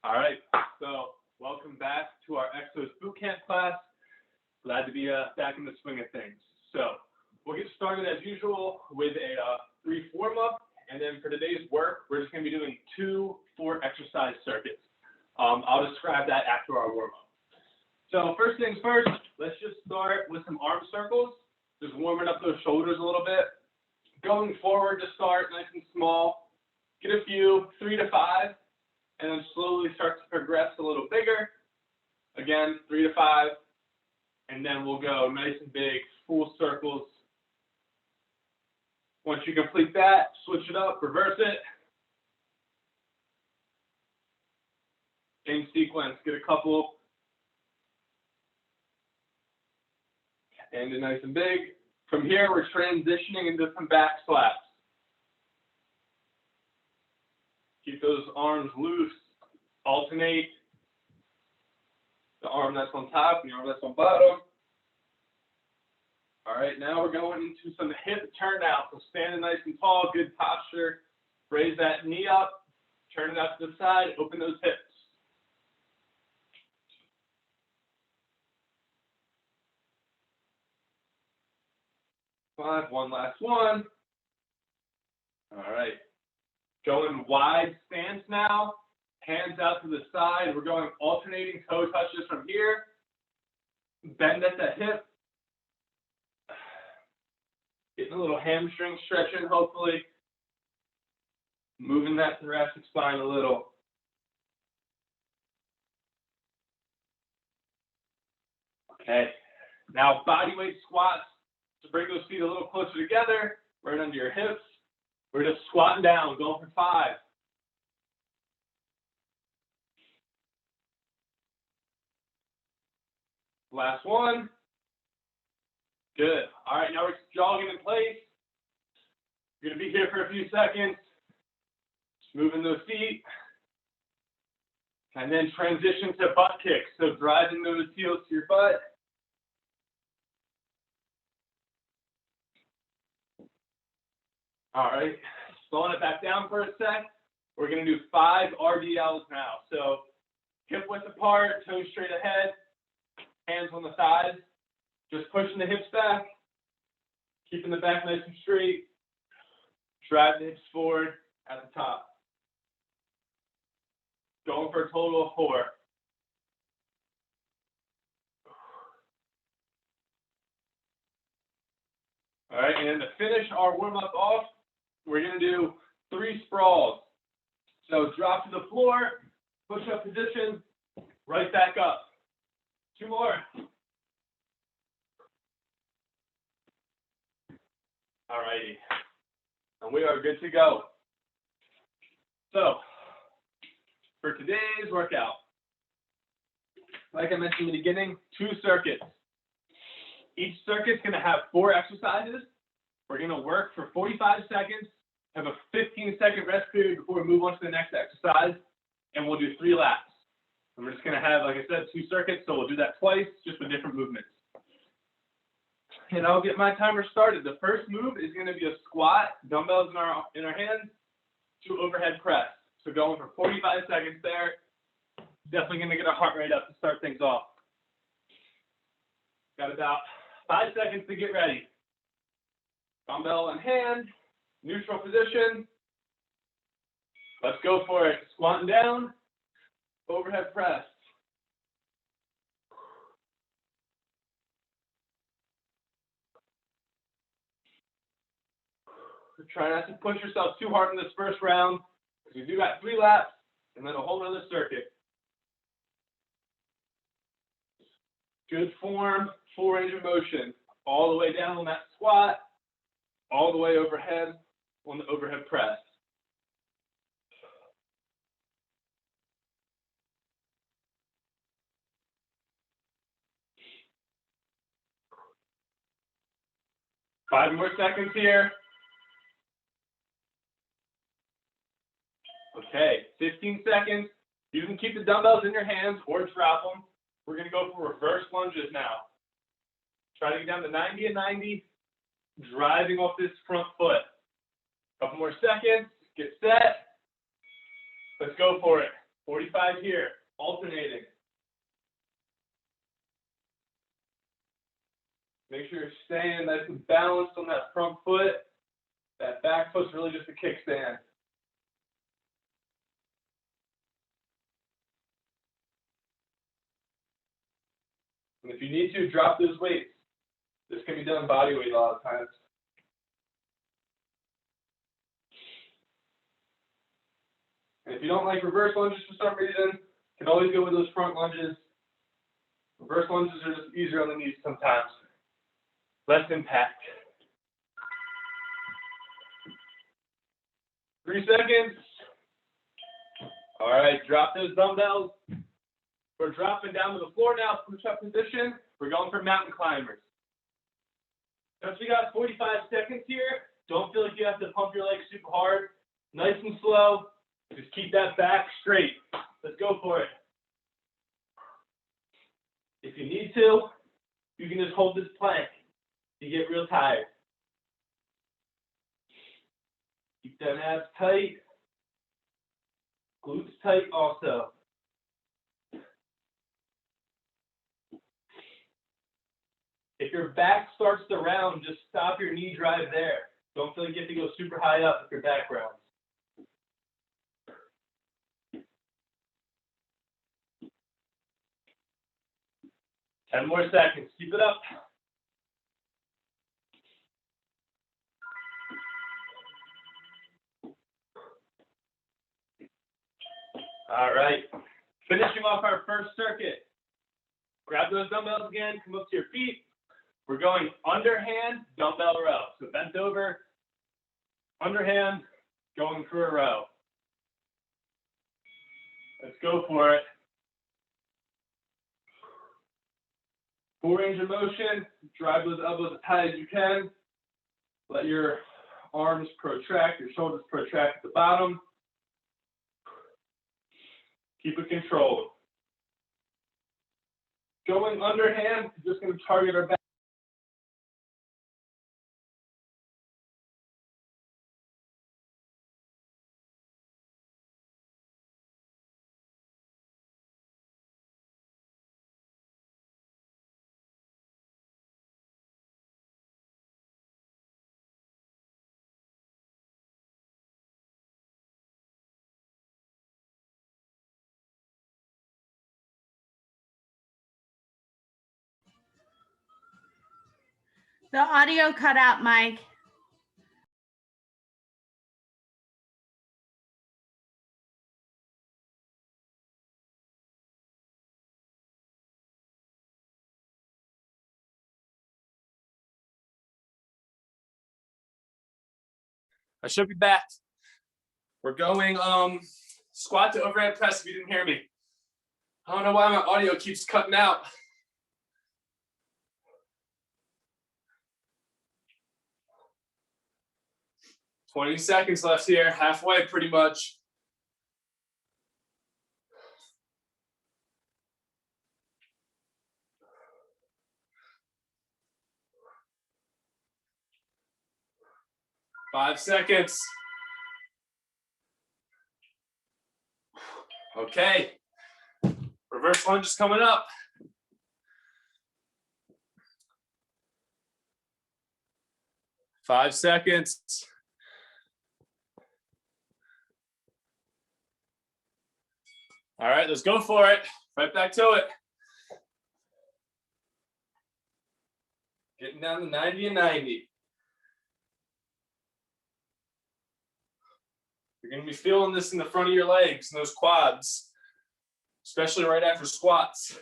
All right, so welcome back to our EXOS bootcamp class. Glad to be back in the swing of things. So we'll get started as usual with a brief warm-up, and then for today's work, we're just going to be doing 2 4-exercise circuits. I'll describe that after our warm-up. So first things first, let's just start with some arm circles, just warming up those shoulders a little bit. Going forward to start nice and small, get a few, 3 to 5, and then slowly start to progress a little bigger. Again, 3 to 5, and then we'll go nice and big, full circles. Once you complete that, switch it up, reverse it. Same sequence, get a couple. And then nice and big. From here, we're transitioning into some back slaps. Keep those arms loose. Alternate the arm that's on top and the arm that's on bottom. All right, now we're going into some hip turnout. So standing nice and tall, good posture. Raise that knee up, turn it out to the side, open those hips. One last one. All right. Going wide stance now. Hands out to the side. We're going alternating toe touches from here. Bend at the hip. Getting a little hamstring stretching, hopefully. Moving that thoracic spine a little. Okay. Now body weight squats. To bring those feet a little closer together, right under your hips. We're just squatting down, going for 5. Last one. Good. All right, now we're jogging in place. You're going to be here for a few seconds. Just moving those feet. And then transition to butt kicks. So driving those heels to your butt. All right, slowing it back down for a sec. We're going to do 5 RDLs now. So hip width apart, toes straight ahead, hands on the sides. Just pushing the hips back, keeping the back nice and straight. Drive the hips forward at the top. Going for a total of 4. All right, and to finish our warm-up off, we're going to do 3 sprawls. So drop to the floor, push-up position, right back up. 2 more. All righty, and we are good to go. So for today's workout, like I mentioned in the beginning, 2 circuits. Each circuit's going to have 4 exercises. We're going to work for 45 seconds, have a 15-second rest period before we move on to the next exercise, and we'll do 3 laps. And we're just going to have, like I said, 2 circuits, so we'll do that twice, just with different movements. And I'll get my timer started. The first move is going to be a squat, dumbbells in our hands, to overhead press. So going for 45 seconds there. Definitely going to get our heart rate up to start things off. Got about 5 seconds to get ready. Dumbbell in hand, neutral position. Let's go for it. Squatting down, overhead press. Try not to push yourself too hard in this first round, because we do got 3 laps and then a whole other circuit. Good form, full range of motion, all the way down on that squat, all the way overhead on the overhead press. Five more seconds here. Okay, 15 seconds. You can keep the dumbbells in your hands or drop them. We're going to go for reverse lunges now. Try to get down to 90 and 90, driving off this front foot. Couple more seconds. Get set. Let's go for it. 45 here, alternating. Make sure you're staying nice and balanced on that front foot. That back foot's really just a kickstand. And if you need to, drop those weights. This can be done body weight a lot of times. And if you don't like reverse lunges for some reason, you can always go with those front lunges. Reverse lunges are just easier on the knees sometimes. Less impact. 3 seconds. All right, drop those dumbbells. We're dropping down to the floor now, push-up position. We're going for mountain climbers. Since we got 45 seconds here, don't feel like you have to pump your legs super hard. Nice and slow. Just keep that back straight. Let's go for it. If you need to, you can just hold this plank. You get real tired. Keep them abs tight. Glutes tight also. If your back starts to round, just stop your knee drive there. Don't feel like you have to go super high up if your back rounds. Ten more seconds. Keep it up. All right. Finishing off our first circuit. Grab those dumbbells again. Come up to your feet. We're going underhand dumbbell row. So bent over, underhand, going for a row. Let's go for it. Full range of motion. Drive those elbows as high as you can. Let your arms protract, your shoulders protract at the bottom. Keep it controlled. Going underhand, we're just going to target our back. The audio cut out, Mike. I should be back. We're going squat to overhead press if you didn't hear me. I don't know why my audio keeps cutting out. "20 seconds left here, halfway pretty much. Five seconds. Okay. Reverse lunge is coming up. 5 seconds. All right, let's go for it. Right back to it. Getting down to 90 and 90. You're going to be feeling this in the front of your legs and those quads, especially right after squats.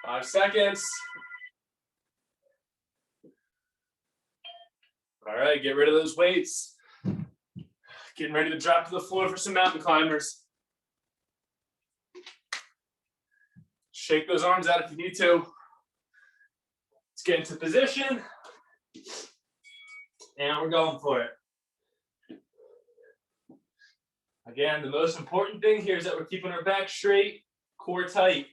Five seconds. All right, get rid of those weights. Getting ready to drop to the floor for some mountain climbers. Shake those arms out if you need to. Let's get into position. And we're going for it. Again, the most important thing here is that we're keeping our back straight, core tight.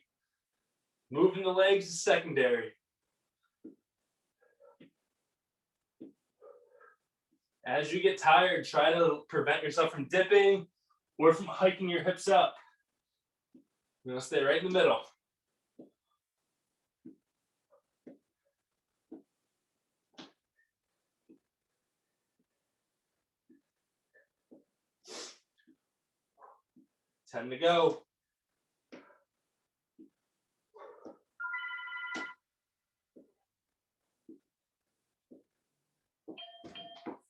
Moving the legs is secondary. As you get tired, try to prevent yourself from dipping or from hiking your hips up. You're gonna stay right in the middle. Time to go.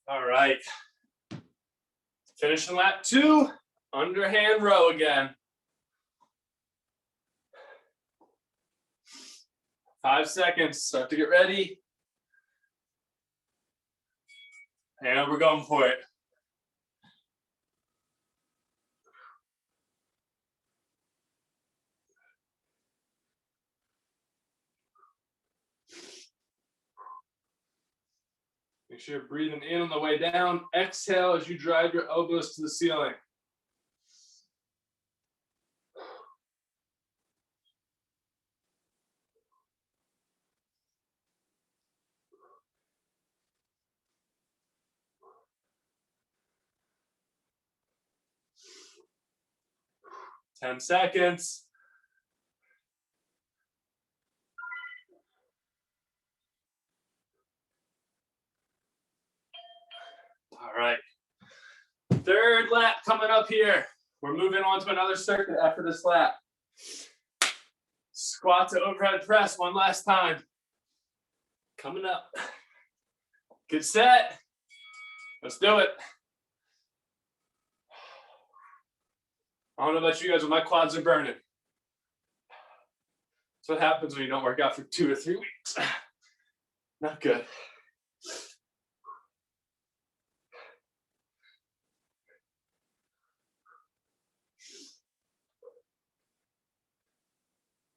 All right. Finishing lap 2, underhand row again. 5 seconds, start to get ready. And we're going for it. Make sure you're breathing in on the way down. Exhale as you drive your elbows to the ceiling. Ten seconds. All right. Third lap coming up here. We're moving on to another circuit after this lap. Squat to overhead press one last time. Coming up. Get set. Let's do it. I don't know about you guys, but my quads are burning. That's what happens when you don't work out for 2 or 3 weeks. Not good.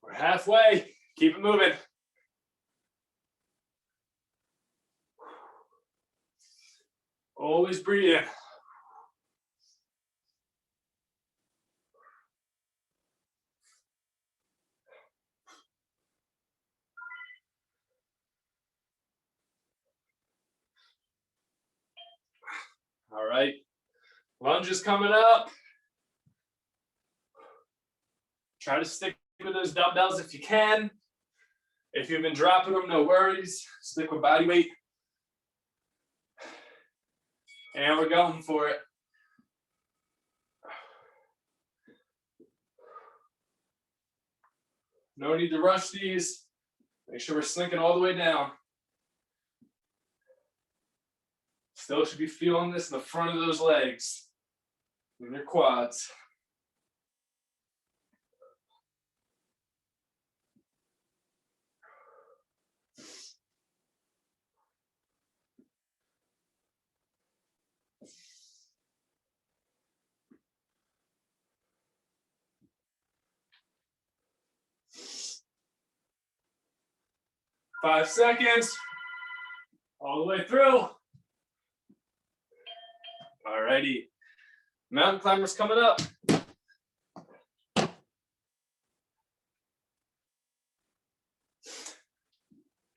We're halfway. Keep it moving. Always breathe in. All right. Lunge is coming up. Try to stick with those dumbbells if you can. If you've been dropping them, no worries. Stick with body weight. And we're going for it. No need to rush these. Make sure we're slinking all the way down. Still should be feeling this in the front of those legs and your quads. Five seconds. All the way through. All righty. Mountain climbers coming up.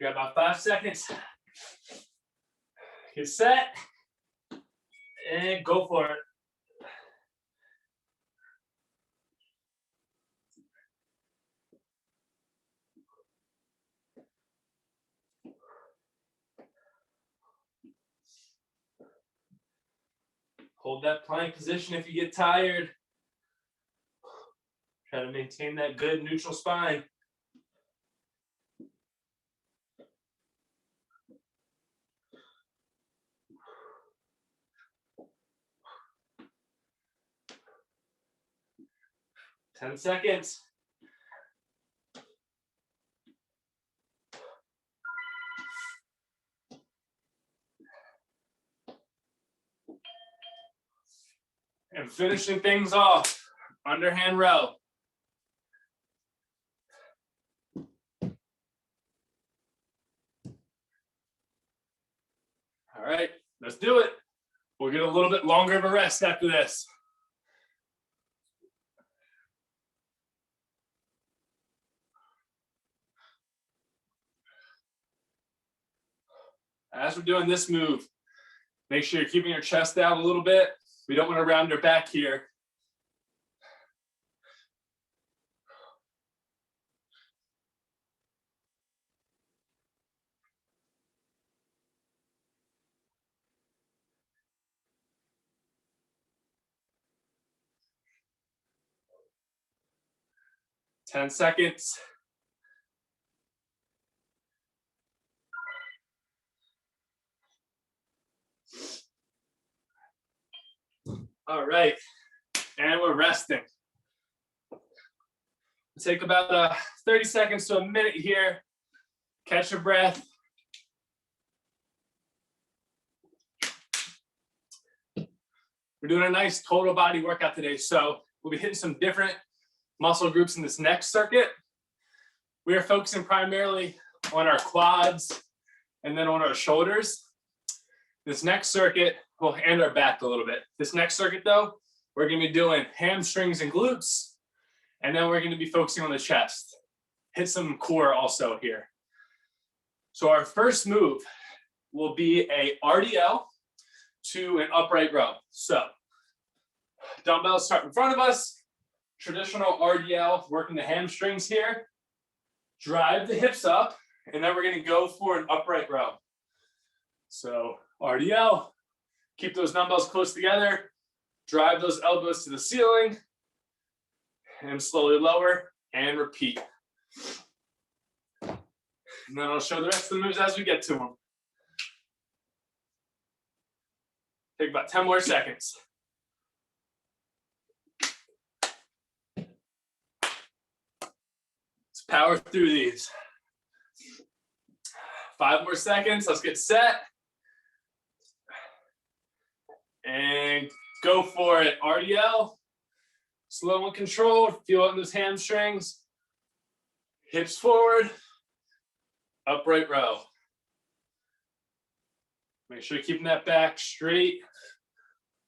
Got about 5 seconds. Get set. And go for it. Hold that plank position if you get tired. Try to maintain that good neutral spine. Ten seconds. And finishing things off, underhand row. All right, Let's do it. We'll get a little bit longer of a rest after this. As we're doing this move, make sure you're keeping your chest down a little bit. We don't want to round our back here. Ten seconds. All right, and we're resting. Take about 30 seconds to a minute here. Catch your breath. We're doing a nice total body workout today, so we'll be hitting some different muscle groups in this next circuit. We are focusing primarily on our quads and then on our shoulders. This next circuit, and our back a little bit. This next circuit though, we're gonna be doing hamstrings and glutes, and then we're gonna be focusing on the chest. Hit some core also here. So our first move will be a RDL to an upright row. So dumbbells start in front of us, traditional RDL, working the hamstrings here, drive the hips up, and then we're gonna go for an upright row. So RDL, keep those dumbbells close together, drive those elbows to the ceiling, and slowly lower and repeat. And then I'll show the rest of the moves as we get to them. Take about 10 more seconds. Let's power through these. 5 more seconds, let's get set. And go for it, RDL. Slow and controlled, feel it in those hamstrings. Hips forward, upright row. Make sure you're keeping that back straight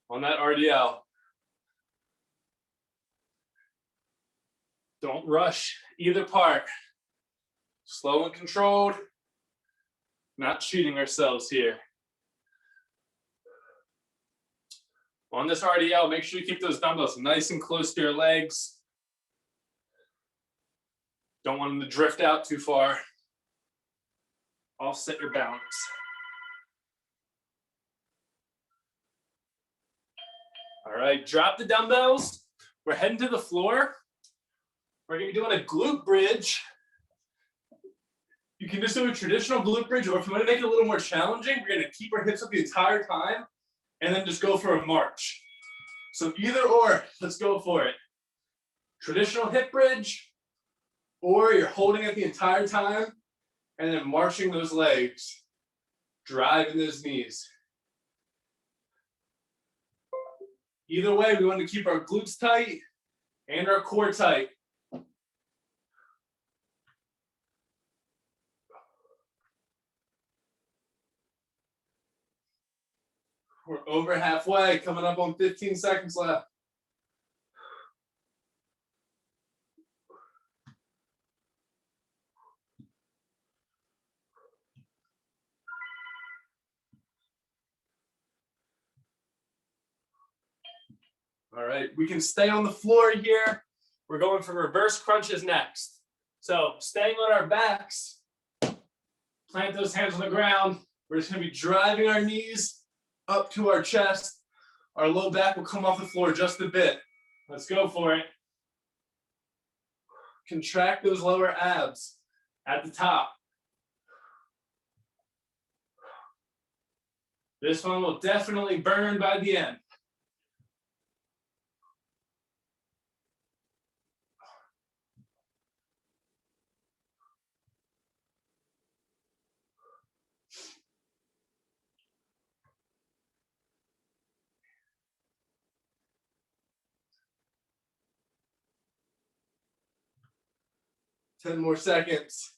on that RDL. Don't rush either part. Slow and controlled, not cheating ourselves here. On this RDL, make sure you keep those dumbbells nice and close to your legs. Don't want them to drift out too far. Offset your balance. All right, drop the dumbbells. We're heading to the floor. We're gonna be doing a glute bridge. You can just do a traditional glute bridge, or if you want to make it a little more challenging, we're gonna keep our hips up the entire time and then just go for a march. So either or, let's go for it. Traditional hip bridge, or you're holding it the entire time and then marching those legs, driving those knees. Either way, we want to keep our glutes tight and our core tight. We're over halfway, coming up on 15 seconds left. All right, we can stay on the floor here. We're going for reverse crunches next. So staying on our backs, plant those hands on the ground. We're just gonna be driving our knees up to our chest. Our low back will come off the floor just a bit. Let's go for it. Contract those lower abs at the top. This one will definitely burn by the end. Ten more seconds.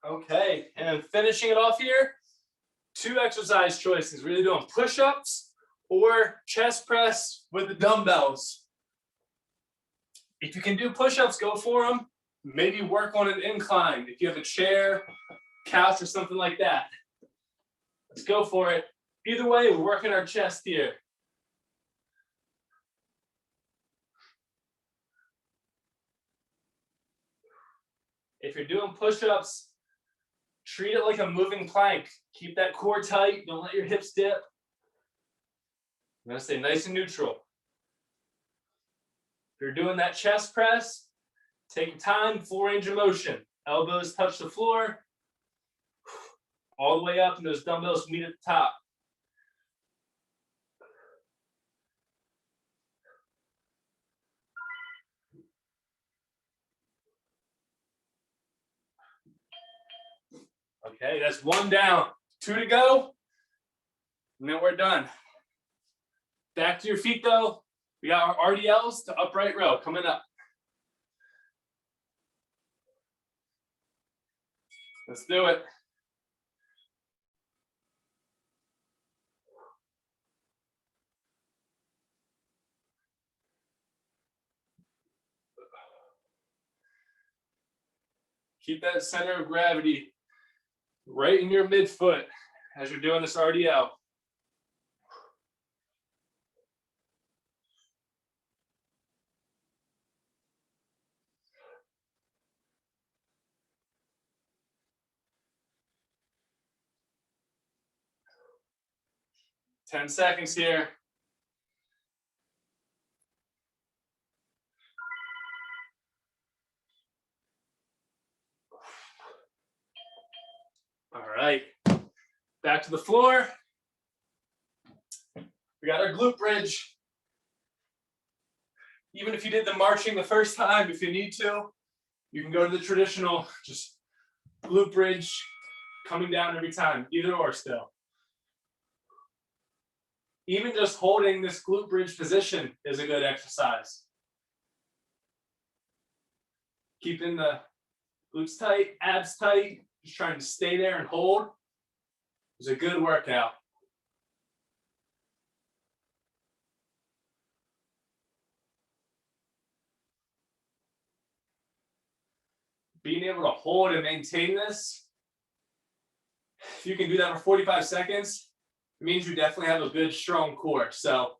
Okay, and finishing it off here, 2 exercise choices. We're either doing push-ups or chest press with the dumbbells. If you can do push-ups, go for them. Maybe work on an incline if you have a chair, couch, or something like that. Let's go for it. Either way, we're working our chest here. If you're doing push-ups, treat it like a moving plank. Keep that core tight. Don't let your hips dip. I'm gonna stay nice and neutral. If you're doing that chest press, take time, full range of motion. Elbows touch the floor, all the way up, and those dumbbells meet at the top. Okay, that's 1 down. 2 to go, and then we're done. Back to your feet though. We got our RDLs to upright row coming up. Let's do it. Keep that center of gravity right in your midfoot as you're doing this RDL. Ten seconds here. All right, back to the floor. We got our glute bridge. Even if you did the marching the first time, if you need to, you can go to the traditional, just glute bridge, coming down every time, either or still. Even just holding this glute bridge position is a good exercise. Keeping the glutes tight, abs tight, just trying to stay there and hold is a good workout. Being able to hold and maintain this, if you can do that for 45 seconds, it means you definitely have a good, strong core. So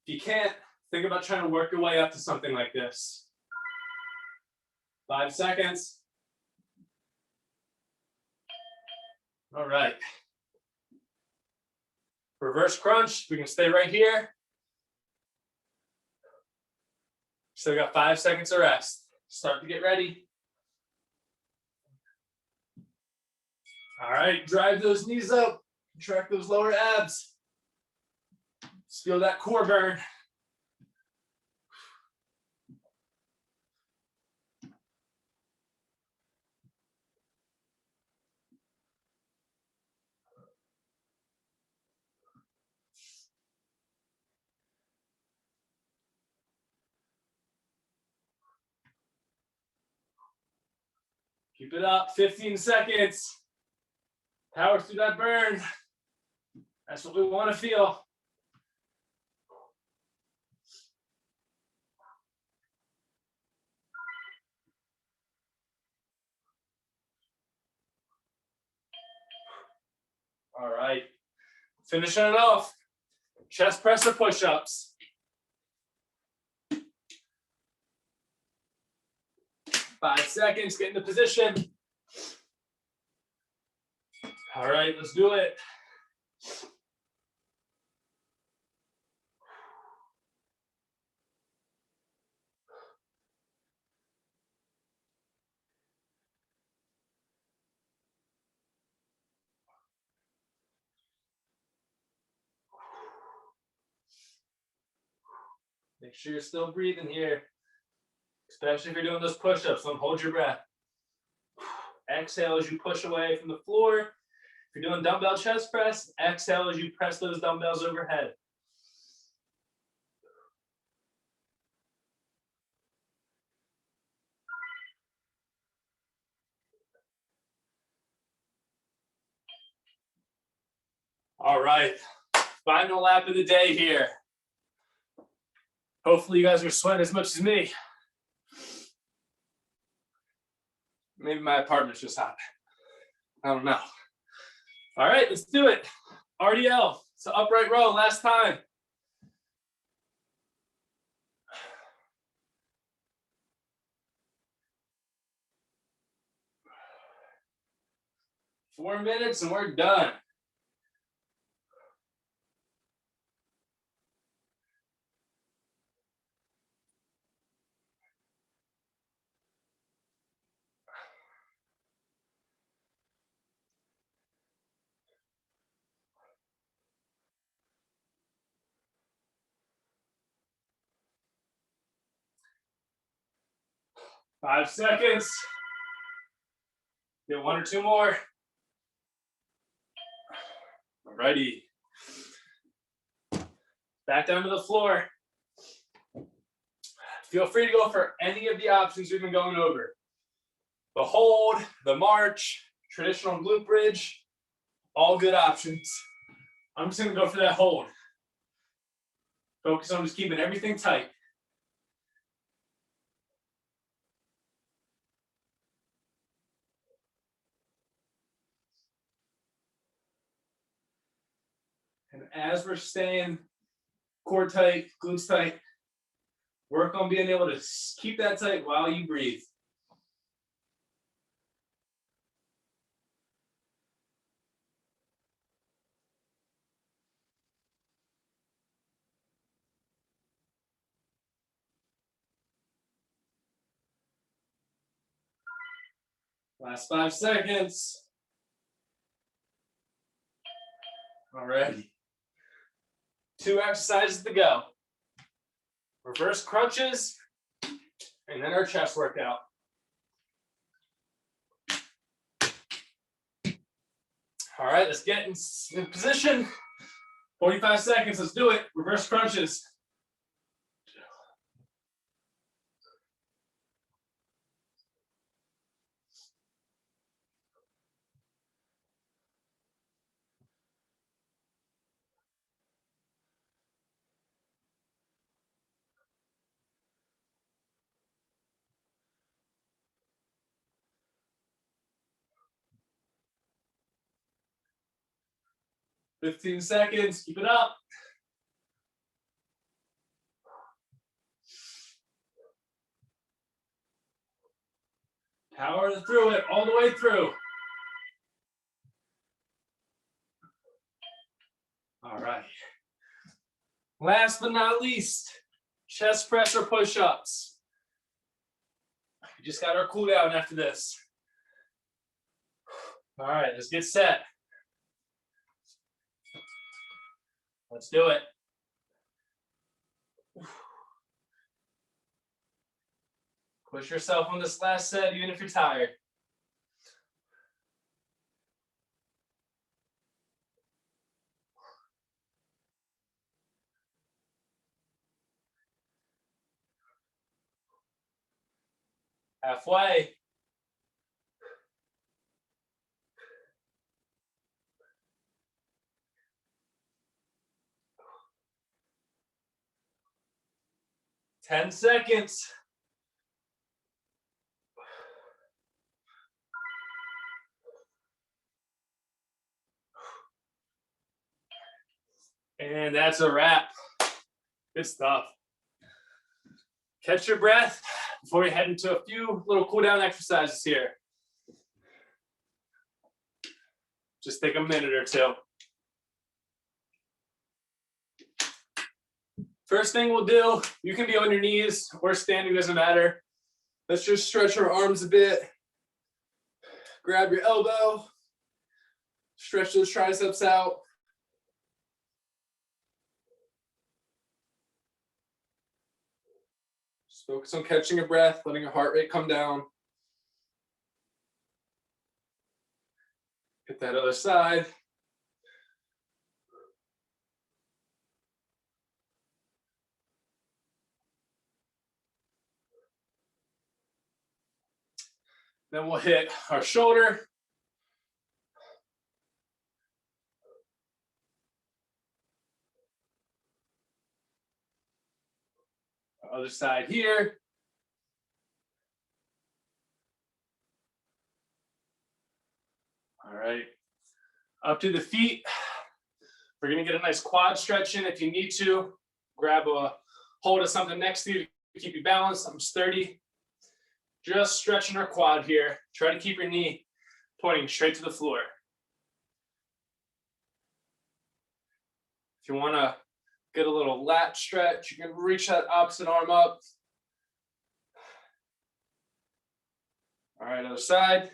if you can't, think about trying to work your way up to something like this. 5 seconds. All right. Reverse crunch, we can stay right here. Still got 5 seconds of rest. Start to get ready. All right, drive those knees up, track those lower abs. Just feel that core burn. Keep it up, 15 seconds. Power through that burn. That's what we want to feel. All right, finishing it off. Chest press or push-ups. 5 seconds, get into position. All right, let's do it. Make sure you're still breathing here, especially if you're doing those push-ups. Don't hold your breath. Exhale as you push away from the floor. If you're doing dumbbell chest press, exhale as you press those dumbbells overhead. All right, final lap of the day here. Hopefully you guys are sweating as much as me. Maybe my apartment's just hot. I don't know. All right, let's do it. RDL, so upright row, last time. Four minutes and we're done. Five seconds. Get one or two more. Alrighty. Back down to the floor. Feel free to go for any of the options we've been going over. The hold, the march, traditional glute bridge, all good options. I'm just gonna go for that hold. Focus on just keeping everything tight. And as we're staying core tight, glutes tight, work on being able to keep that tight while you breathe. Last 5 seconds. Alrighty. 2 exercises to go. Reverse crunches, and then our chest workout. All right, let's get in position. 45 seconds, let's do it. Reverse crunches. Fifteen seconds, keep it up. Power through it, all the way through. All right. Last but not least, chest press or push-ups. We just got our cool down after this. All right, let's get set. Let's do it. Push yourself on this last set, even if you're tired. Halfway. Ten seconds. And that's a wrap. Good stuff. Catch your breath before we head into a few little cool down exercises here. Just take a minute or two. First thing we'll do, you can be on your knees or standing, doesn't matter. Let's just stretch our arms a bit. Grab your elbow. Stretch those triceps out. Just focus on catching your breath, letting your heart rate come down. Hit that other side. Then we'll hit our shoulder. Other side here. All right. Up to the feet. We're gonna get a nice quad stretch in. If you need to, grab a hold of something next to you to keep you balanced. I'm sturdy. Just stretching our quad here. Try to keep your knee pointing straight to the floor. If you wanna get a little lat stretch, you can reach that opposite arm up. All right, other side.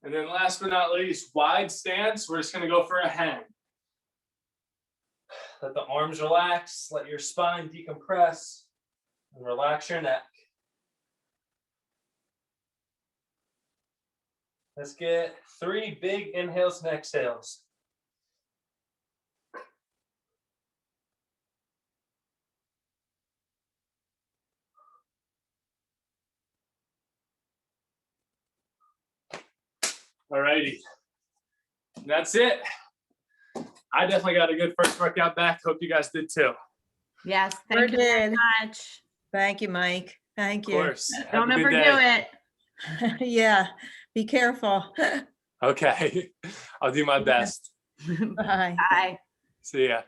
And then last but not least, wide stance. We're just gonna go for a hang. Let the arms relax, let your spine decompress, and relax your neck. Let's get 3 big inhales and exhales. All righty. That's it. I definitely got a good first workout back. Hope you guys did too. Yes, Sure thank you very did. much. Thank you, Mike. Thank Of you. course. Have Don't a good overdo day. it. Yeah, be careful. Okay. I'll do my best. Bye. Bye. See ya.